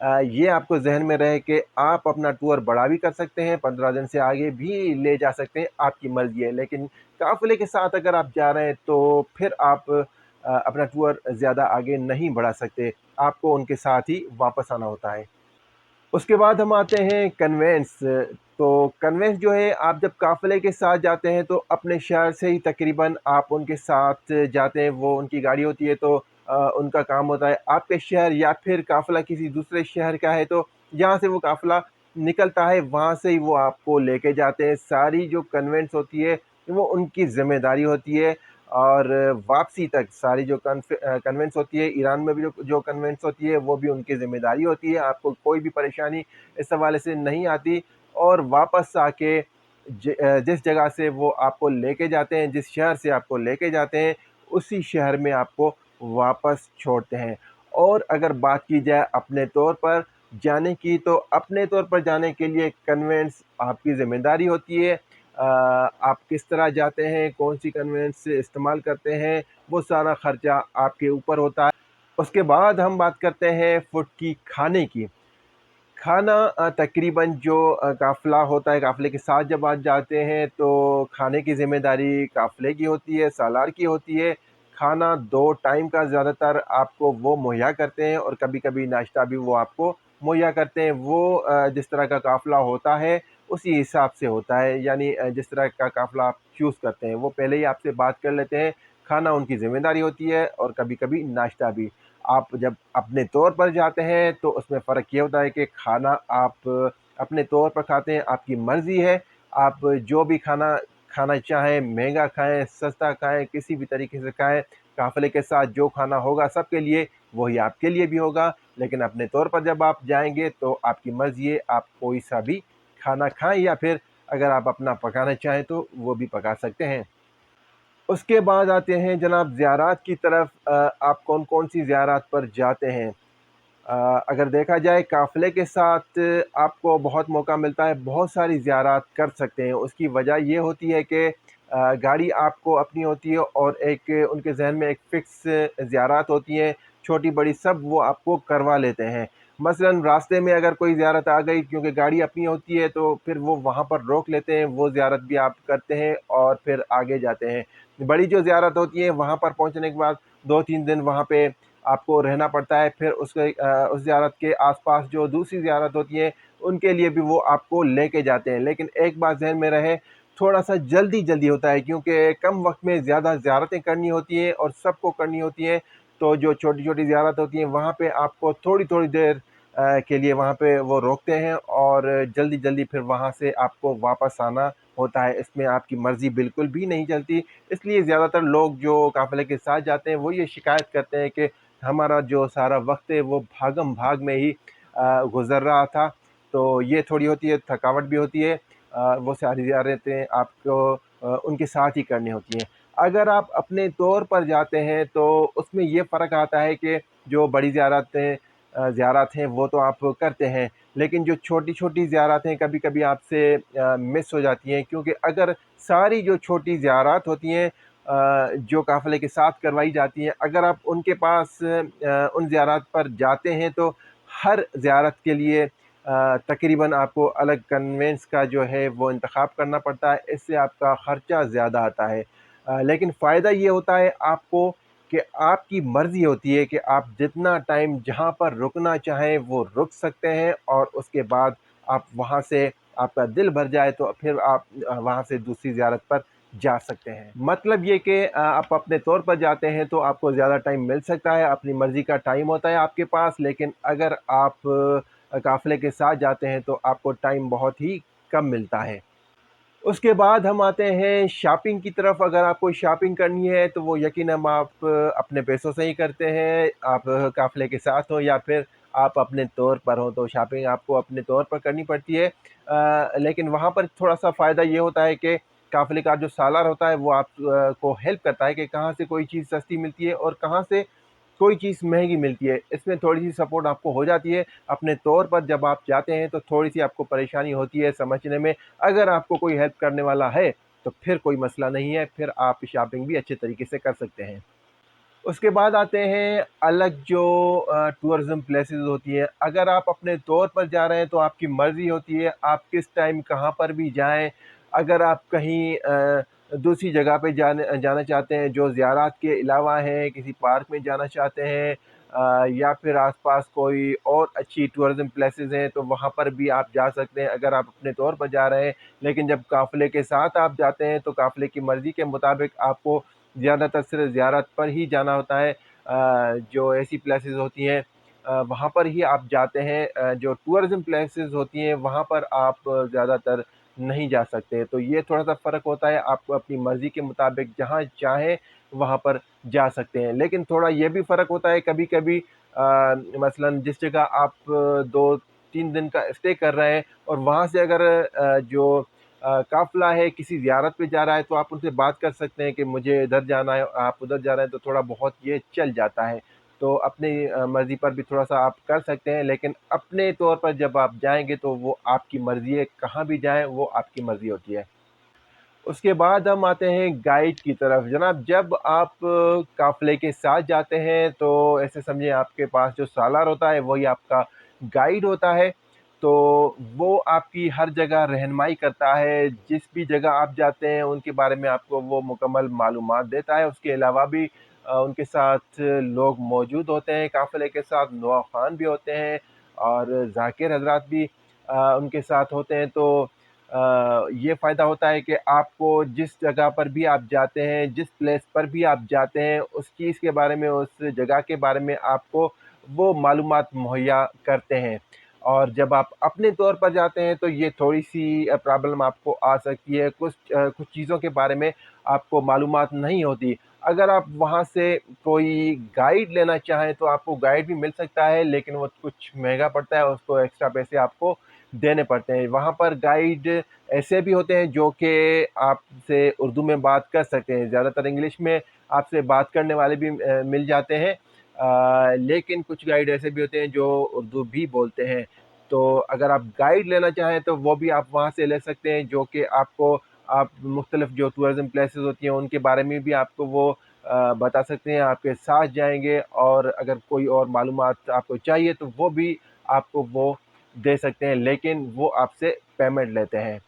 یہ آپ کو ذہن میں رہے کہ آپ اپنا ٹور بڑا بھی کر سکتے ہیں، 15 دن سے آگے بھی لے جا سکتے ہیں، آپ کی مرضی ہے۔ لیکن قافلے کے ساتھ اگر آپ جا رہے ہیں تو پھر آپ اپنا ٹور زیادہ آگے نہیں بڑھا سکتے، آپ کو ان کے ساتھ ہی واپس آنا ہوتا ہے۔ اس کے بعد ہم آتے ہیں کنوینس۔ تو کنوینس جو ہے، آپ جب قافلے کے ساتھ جاتے ہیں تو اپنے شہر سے ہی تقریباً آپ ان کے ساتھ جاتے ہیں، وہ ان کی گاڑی ہوتی ہے تو ان کا کام ہوتا ہے آپ کے شہر یا پھر قافلہ کسی دوسرے شہر کا ہے تو جہاں سے وہ قافلہ نکلتا ہے وہاں سے ہی وہ آپ کو لے کے جاتے ہیں۔ ساری جو کنوینس ہوتی ہے وہ ان کی ذمہ داری ہوتی ہے، اور واپسی تک ساری جو کنوینس ہوتی ہے، ایران میں بھی جو کنوینس ہوتی ہے وہ بھی ان کی ذمہ داری ہوتی ہے، آپ کو کوئی بھی پریشانی اس حوالے سے نہیں آتی۔ اور واپس آ کے جس جگہ سے وہ آپ کو لے کے جاتے ہیں، جس شہر سے آپ کو لے کے جاتے ہیں، اسی شہر میں آپ کو واپس چھوڑتے ہیں۔ اور اگر بات کی جائے اپنے طور پر جانے کی، تو اپنے طور پر جانے کے لیے کنوینس آپ کی ذمہ داری ہوتی ہے۔ آپ کس طرح جاتے ہیں، کون سی کنوینس استعمال کرتے ہیں، وہ سارا خرچہ آپ کے اوپر ہوتا ہے۔ اس کے بعد ہم بات کرتے ہیں فوڈ کی، کھانے کی۔ کھانا تقریباً جو قافلہ ہوتا ہے، قافلے کے ساتھ جب آپ جاتے ہیں تو کھانے کی ذمہ داری قافلے کی ہوتی ہے، سالار کی ہوتی ہے۔ کھانا 2 ٹائم کا زیادہ تر آپ کو وہ مہیا کرتے ہیں، اور کبھی کبھی ناشتہ بھی وہ آپ کو مہیا کرتے ہیں۔ وہ جس طرح کا قافلہ ہوتا ہے اسی حساب سے ہوتا ہے، یعنی جس طرح کا قافلہ آپ چوز کرتے ہیں وہ پہلے ہی آپ سے بات کر لیتے ہیں۔ کھانا ان کی ذمہ داری ہوتی ہے، اور کبھی کبھی ناشتہ بھی۔ آپ جب اپنے طور پر جاتے ہیں تو اس میں فرق یہ ہوتا ہے کہ کھانا آپ اپنے طور پر کھاتے ہیں، آپ کی مرضی ہے، آپ جو بھی کھانا کھانا چاہیں، مہنگا کھائیں، سستا کھائیں، کسی بھی طریقے سے کھائیں۔ قافلے کے ساتھ جو کھانا ہوگا سب کے لیے وہی آپ کے لیے بھی ہوگا، لیکن اپنے طور پر جب آپ جائیں گے تو آپ کی مرضی ہے، آپ کوئی سا بھی کھانا کھائیں، یا پھر اگر آپ اپنا پکانا چاہیں تو وہ بھی پکا سکتے ہیں۔ اس کے بعد آتے ہیں جناب زیارات کی طرف۔ آپ کون کون سی زیارات پر جاتے ہیں؟ اگر دیکھا جائے قافلے کے ساتھ آپ کو بہت موقع ملتا ہے، بہت ساری زیارات کر سکتے ہیں۔ اس کی وجہ یہ ہوتی ہے کہ گاڑی آپ کو اپنی ہوتی ہے، اور ایک ان کے ذہن میں ایک فکس زیارات ہوتی ہیں، چھوٹی بڑی سب وہ آپ کو کروا لیتے ہیں۔ مثلاً راستے میں اگر کوئی زیارت آ گئی، کیونکہ گاڑی اپنی ہوتی ہے تو پھر وہ وہاں پر روک لیتے ہیں، وہ زیارت بھی آپ کرتے ہیں اور پھر آگے جاتے ہیں۔ بڑی جو زیارت ہوتی ہے وہاں پر پہنچنے کے بعد 2-3 دن وہاں پہ آپ کو رہنا پڑتا ہے۔ پھر اس زیارت کے آس پاس جو دوسری زیارت ہوتی ہیں ان کے لیے بھی وہ آپ کو لے کے جاتے ہیں۔ لیکن ایک بات ذہن میں رہے، تھوڑا سا جلدی ہوتا ہے، کیونکہ کم وقت میں زیادہ زیارتیں کرنی ہوتی ہیں اور سب کو کرنی ہوتی ہیں۔ تو جو چھوٹی چھوٹی زیارت ہوتی ہیں وہاں پہ آپ کو تھوڑی دیر کے لیے وہاں پہ وہ روکتے ہیں، اور جلدی پھر وہاں سے آپ کو واپس آنا ہوتا ہے۔ اس میں آپ کی مرضی بالکل بھی نہیں چلتی۔ اس لیے زیادہ تر لوگ جو قافلے کے ساتھ جاتے ہیں وہ یہ شکایت کرتے ہیں کہ ہمارا جو سارا وقت ہے وہ بھاگم بھاگ میں ہی گزر رہا تھا۔ تو یہ تھوڑی ہوتی ہے، تھکاوٹ بھی ہوتی ہے۔ وہ ساری زیارتیں آپ کو ان کے ساتھ ہی کرنی ہوتی ہیں۔ اگر آپ اپنے طور پر جاتے ہیں تو اس میں یہ فرق آتا ہے کہ جو بڑی زیارت ہیں وہ تو آپ کرتے ہیں، لیکن جو چھوٹی چھوٹی زیارتیں کبھی کبھی آپ سے مس ہو جاتی ہیں، کیونکہ اگر ساری جو چھوٹی زیارات ہوتی ہیں جو قافلے کے ساتھ کروائی جاتی ہیں، اگر آپ ان کے پاس ان زیارات پر جاتے ہیں تو ہر زیارت کے لیے تقریباً آپ کو الگ کنوینس کا جو ہے وہ انتخاب کرنا پڑتا ہے۔ اس سے آپ کا خرچہ زیادہ آتا ہے، لیکن فائدہ یہ ہوتا ہے آپ کو کہ آپ کی مرضی ہوتی ہے کہ آپ جتنا ٹائم جہاں پر رکنا چاہیں وہ رک سکتے ہیں، اور اس کے بعد آپ وہاں سے آپ کا دل بھر جائے تو پھر آپ وہاں سے دوسری زیارت پر جا سکتے ہیں۔ مطلب یہ کہ آپ اپنے طور پر جاتے ہیں تو آپ کو زیادہ ٹائم مل سکتا ہے، اپنی مرضی کا ٹائم ہوتا ہے آپ کے پاس، لیکن اگر آپ قافلے کے ساتھ جاتے ہیں تو آپ کو ٹائم بہت ہی کم ملتا ہے۔ اس کے بعد ہم آتے ہیں شاپنگ کی طرف۔ اگر آپ کو شاپنگ کرنی ہے تو وہ یقیناً آپ اپنے پیسوں سے ہی کرتے ہیں، آپ قافلے کے ساتھ ہوں یا پھر آپ اپنے طور پر ہوں، تو شاپنگ آپ کو اپنے طور پر کرنی پڑتی ہے۔ لیکن وہاں پر تھوڑا سا فائدہ یہ ہوتا ہے کہ قافلے کا جو سالار ہوتا ہے وہ آپ کو ہیلپ کرتا ہے کہ کہاں سے کوئی چیز سستی ملتی ہے اور کہاں سے کوئی چیز مہنگی ملتی ہے۔ اس میں تھوڑی سی سپورٹ آپ کو ہو جاتی ہے۔ اپنے طور پر جب آپ جاتے ہیں تو تھوڑی سی آپ کو پریشانی ہوتی ہے سمجھنے میں۔ اگر آپ کو کوئی ہیلپ کرنے والا ہے تو پھر کوئی مسئلہ نہیں ہے، پھر آپ شاپنگ بھی اچھے طریقے سے کر سکتے ہیں۔ اس کے بعد آتے ہیں الگ جو ٹورزم پلیسز ہوتی ہیں. اگر آپ اپنے طور پر جا رہے ہیں تو آپ کی مرضی ہوتی ہے آپ کس ٹائم کہاں پر بھی جائیں. اگر آپ کہیں دوسری جگہ پہ جانا چاہتے ہیں جو زیارات کے علاوہ ہیں، کسی پارک میں جانا چاہتے ہیں یا پھر آس پاس کوئی اور اچھی ٹورزم پلیسز ہیں تو وہاں پر بھی آپ جا سکتے ہیں اگر آپ اپنے طور پر جا رہے ہیں. لیکن جب قافلے کے ساتھ آپ جاتے ہیں تو قافلے کی مرضی کے مطابق آپ کو زیادہ تر صرف زیارت پر ہی جانا ہوتا ہے. جو ایسی پلیسز ہوتی ہیں وہاں پر ہی آپ جاتے ہیں. جو ٹورزم پلیسز ہوتی ہیں وہاں پر آپ زیادہ تر نہیں جا سکتے. تو یہ تھوڑا سا فرق ہوتا ہے، آپ کو اپنی مرضی کے مطابق جہاں چاہیں وہاں پر جا سکتے ہیں. لیکن تھوڑا یہ بھی فرق ہوتا ہے کبھی کبھی مثلا جس جگہ آپ 2-3 دن کا اسٹے کر رہے ہیں اور وہاں سے اگر جو قافلہ ہے کسی زیارت پہ جا رہا ہے تو آپ ان سے بات کر سکتے ہیں کہ مجھے ادھر جانا ہے، آپ ادھر جا رہے ہیں تو تھوڑا بہت یہ چل جاتا ہے. تو اپنی مرضی پر بھی تھوڑا سا آپ کر سکتے ہیں، لیکن اپنے طور پر جب آپ جائیں گے تو وہ آپ کی مرضی ہے، کہاں بھی جائیں وہ آپ کی مرضی ہوتی ہے. اس کے بعد ہم آتے ہیں گائیڈ کی طرف. جناب جب آپ قافلے کے ساتھ جاتے ہیں تو ایسے سمجھیں آپ کے پاس جو سالار ہوتا ہے وہی آپ کا گائیڈ ہوتا ہے. تو وہ آپ کی ہر جگہ رہنمائی کرتا ہے، جس بھی جگہ آپ جاتے ہیں ان کے بارے میں آپ کو وہ مکمل معلومات دیتا ہے. اس کے علاوہ بھی ان کے ساتھ لوگ موجود ہوتے ہیں، قافلے کے ساتھ نوا خان بھی ہوتے ہیں اور ذاکر حضرات بھی ان کے ساتھ ہوتے ہیں. تو یہ فائدہ ہوتا ہے کہ آپ کو جس جگہ پر بھی آپ جاتے ہیں، جس پلیس پر بھی آپ جاتے ہیں، اس چیز کے بارے میں، اس جگہ کے بارے میں آپ کو وہ معلومات مہیا کرتے ہیں. اور جب آپ اپنے طور پر جاتے ہیں تو یہ تھوڑی سی پرابلم آپ کو آ سکتی ہے. کچھ چیزوں کے بارے میں آپ کو معلومات نہیں ہوتی. اگر آپ وہاں سے کوئی گائیڈ لینا چاہیں تو آپ کو گائیڈ بھی مل سکتا ہے، لیکن وہ کچھ مہنگا پڑتا ہے، اس کو ایکسٹرا پیسے آپ کو دینے پڑتے ہیں. وہاں پر گائیڈ ایسے بھی ہوتے ہیں جو کہ آپ سے اردو میں بات کر سکتے ہیں. زیادہ تر انگلش میں آپ سے بات کرنے والے بھی مل جاتے ہیں، لیکن کچھ گائیڈ ایسے بھی ہوتے ہیں جو اردو بھی بولتے ہیں. تو اگر آپ گائیڈ لینا چاہیں تو وہ بھی آپ وہاں سے لے سکتے ہیں، جو کہ آپ مختلف جو ٹورزم پلیسز ہوتی ہیں ان کے بارے میں بھی آپ کو وہ بتا سکتے ہیں، آپ کے ساتھ جائیں گے. اور اگر کوئی اور معلومات آپ کو چاہیے تو وہ بھی آپ کو وہ دے سکتے ہیں، لیکن وہ آپ سے پیمنٹ لیتے ہیں.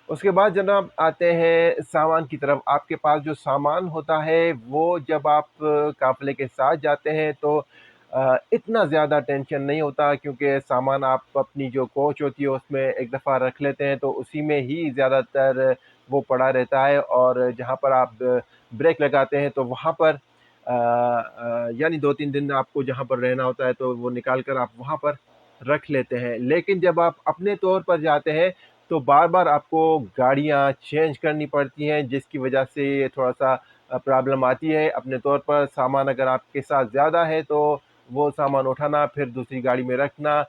اس کے بعد جناب آتے ہیں سامان کی طرف. آپ کے پاس جو سامان ہوتا ہے وہ جب آپ قافلے کے ساتھ جاتے ہیں تو اتنا زیادہ ٹینشن نہیں ہوتا، کیونکہ سامان آپ اپنی جو کوچ ہوتی ہے اس میں ایک دفعہ رکھ لیتے ہیں تو اسی میں ہی زیادہ تر وہ پڑا رہتا ہے. اور جہاں پر آپ بریک لگاتے ہیں تو وہاں پر یعنی 2-3 دن آپ کو جہاں پر رہنا ہوتا ہے تو وہ نکال کر آپ وہاں پر رکھ لیتے ہیں. لیکن جب آپ اپنے طور پر جاتے ہیں تو بار بار آپ کو گاڑیاں چینج کرنی پڑتی ہیں، جس کی وجہ سے یہ تھوڑا سا پرابلم آتی ہے. اپنے طور پر سامان اگر آپ کے ساتھ زیادہ ہے تو وہ سامان اٹھانا، پھر دوسری گاڑی میں رکھنا،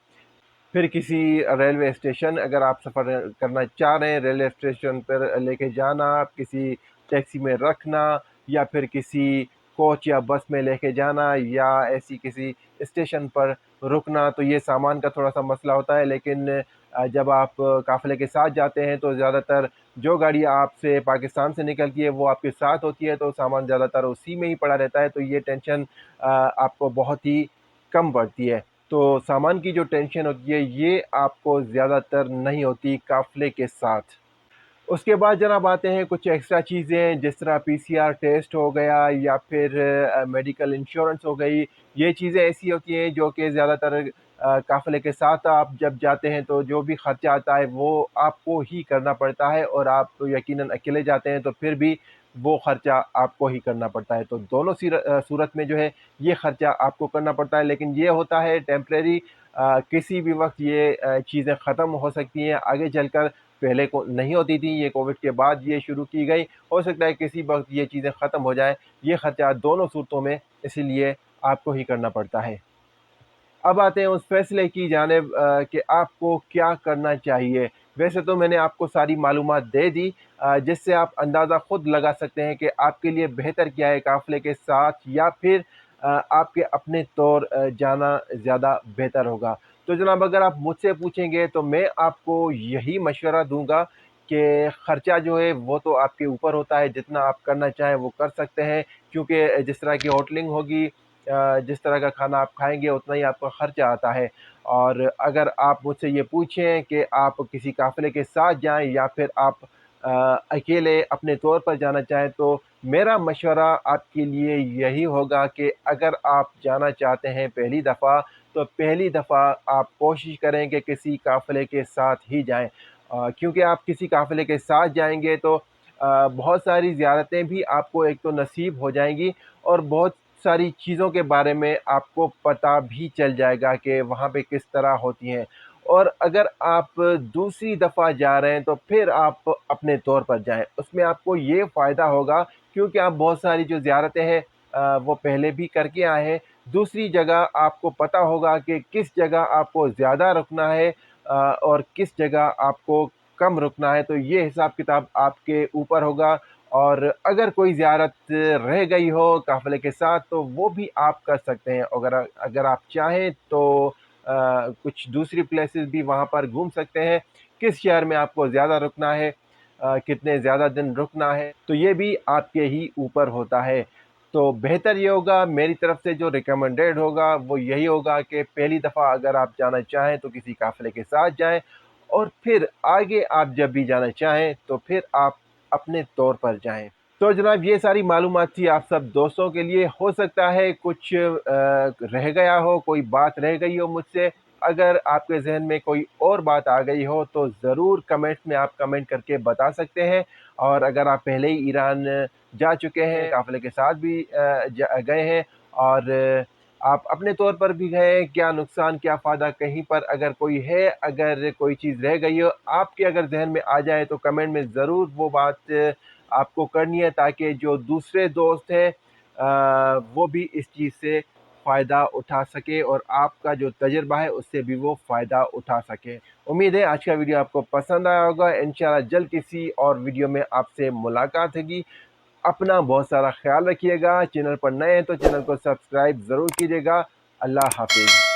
پھر کسی ریلوے اسٹیشن اگر آپ سفر کرنا چاہ رہے ہیں ریلوے اسٹیشن پر لے کے جانا، کسی ٹیکسی میں رکھنا، یا پھر کسی کوچ یا بس میں لے کے جانا، یا ایسی کسی اسٹیشن پر رکنا. تو یہ سامان کا تھوڑا سا مسئلہ ہوتا ہے. لیکن جب آپ قافلے کے ساتھ جاتے ہیں تو زیادہ تر جو گاڑی آپ سے پاکستان سے نکلتی ہے وہ آپ کے ساتھ ہوتی ہے، تو سامان زیادہ تر اسی میں ہی پڑا رہتا ہے. تو یہ ٹینشن آپ کو بہت ہی کم پڑتی ہے. تو سامان کی جو ٹینشن ہوتی ہے یہ آپ کو زیادہ تر نہیں ہوتی قافلے کے ساتھ. اس کے بعد جناب آتے ہیں کچھ ایکسٹرا چیزیں، جس طرح PCR ٹیسٹ ہو گیا یا پھر میڈیکل انشورنس ہو گئی. یہ چیزیں ایسی ہوتی ہیں جو کہ زیادہ تر قافلے کے ساتھ آپ جب جاتے ہیں تو جو بھی خرچہ آتا ہے وہ آپ کو ہی کرنا پڑتا ہے، اور آپ یقیناً اکیلے جاتے ہیں تو پھر بھی وہ خرچہ آپ کو ہی کرنا پڑتا ہے. تو دونوں صورت میں جو ہے یہ خرچہ آپ کو کرنا پڑتا ہے. لیکن یہ ہوتا ہے ٹیمپریری، کسی بھی وقت یہ چیزیں ختم ہو سکتی ہیں آگے چل کر. پہلے کو نہیں ہوتی تھی، یہ کووڈ کے بعد یہ شروع کی گئی. ہو سکتا ہے کسی وقت یہ چیزیں ختم ہو جائیں. یہ خرچہ دونوں صورتوں میں اسی لیے آپ کو ہی کرنا پڑتا ہے. اب آتے ہیں اس فیصلے کی جانب کہ آپ کو کیا کرنا چاہیے. ویسے تو میں نے آپ کو ساری معلومات دے دی، جس سے آپ اندازہ خود لگا سکتے ہیں کہ آپ کے لیے بہتر کیا ہے، قافلے کے ساتھ یا پھر آپ کے اپنے طور جانا زیادہ بہتر ہوگا. تو جناب اگر آپ مجھ سے پوچھیں گے تو میں آپ کو یہی مشورہ دوں گا کہ خرچہ جو ہے وہ تو آپ کے اوپر ہوتا ہے، جتنا آپ کرنا چاہیں وہ کر سکتے ہیں، کیونکہ جس طرح کی ہوٹلنگ ہوگی، جس طرح کا کھانا آپ کھائیں گے اتنا ہی آپ کا خرچہ آتا ہے۔ اور اگر آپ مجھ سے یہ پوچھیں کہ آپ کسی قافلے کے ساتھ جائیں یا پھر آپ اکیلے اپنے طور پر جانا چاہیں، تو میرا مشورہ آپ کے لیے یہی ہوگا کہ اگر آپ جانا چاہتے ہیں پہلی دفعہ، تو پہلی دفعہ آپ کوشش کریں کہ کسی قافلے کے ساتھ ہی جائیں، کیونکہ آپ کسی قافلے کے ساتھ جائیں گے تو بہت ساری زیارتیں بھی آپ کو ایک تو نصیب ہو جائیں گی، اور بہت ساری چیزوں کے بارے میں آپ کو پتہ بھی چل جائے گا کہ وہاں پہ کس طرح ہوتی ہیں۔ اور اگر آپ دوسری دفعہ جا رہے ہیں تو پھر آپ اپنے طور پر جائیں، اس میں آپ کو یہ فائدہ ہوگا کیونکہ آپ بہت ساری جو زیارتیں ہیں وہ پہلے بھی کر کے آئے ہیں۔ دوسری جگہ آپ کو پتہ ہوگا کہ کس جگہ آپ کو زیادہ رکنا ہے اور کس جگہ آپ کو کم رکنا ہے، تو یہ حساب کتاب آپ کے اوپر ہوگا۔ اور اگر کوئی زیارت رہ گئی ہو قافلے کے ساتھ تو وہ بھی آپ کر سکتے ہیں، اگر آپ چاہیں تو کچھ دوسری پلیسز بھی وہاں پر گھوم سکتے ہیں۔ کس شہر میں آپ کو زیادہ رکنا ہے، کتنے زیادہ دن رکنا ہے، تو یہ بھی آپ کے ہی اوپر ہوتا ہے۔ تو بہتر یہ ہوگا، میری طرف سے جو ریکمنڈیڈ ہوگا وہ یہی ہوگا کہ پہلی دفعہ اگر آپ جانا چاہیں تو کسی قافلے کے ساتھ جائیں، اور پھر آگے آپ جب بھی جانا چاہیں تو پھر آپ اپنے طور پر جائیں۔ تو جناب یہ ساری معلومات تھی آپ سب دوستوں کے لیے، ہو سکتا ہے کچھ رہ گیا ہو، کوئی بات رہ گئی ہو مجھ سے۔ اگر آپ کے ذہن میں کوئی اور بات آ گئی ہو تو ضرور کمنٹ میں آپ کمنٹ کر کے بتا سکتے ہیں، اور اگر آپ پہلے ہی ایران جا چکے ہیں، قافلے کے ساتھ بھی گئے ہیں، اور آپ اپنے طور پر بھی گئے، کیا نقصان کیا فائدہ کہیں پر اگر کوئی ہے، اگر کوئی چیز رہ گئی ہو آپ کے اگر ذہن میں آ جائے تو کمنٹ میں ضرور وہ بات آپ کو کرنی ہے، تاکہ جو دوسرے دوست ہیں وہ بھی اس چیز سے فائدہ اٹھا سکے، اور آپ کا جو تجربہ ہے اس سے بھی وہ فائدہ اٹھا سکے۔ امید ہے آج کا ویڈیو آپ کو پسند آیا ہوگا، انشاءاللہ جلد کسی اور ویڈیو میں آپ سے ملاقات ہوگی۔ اپنا بہت سارا خیال رکھیے گا، چینل پر نئے ہیں تو چینل کو سبسکرائب ضرور کیجیے گا۔ اللہ حافظ۔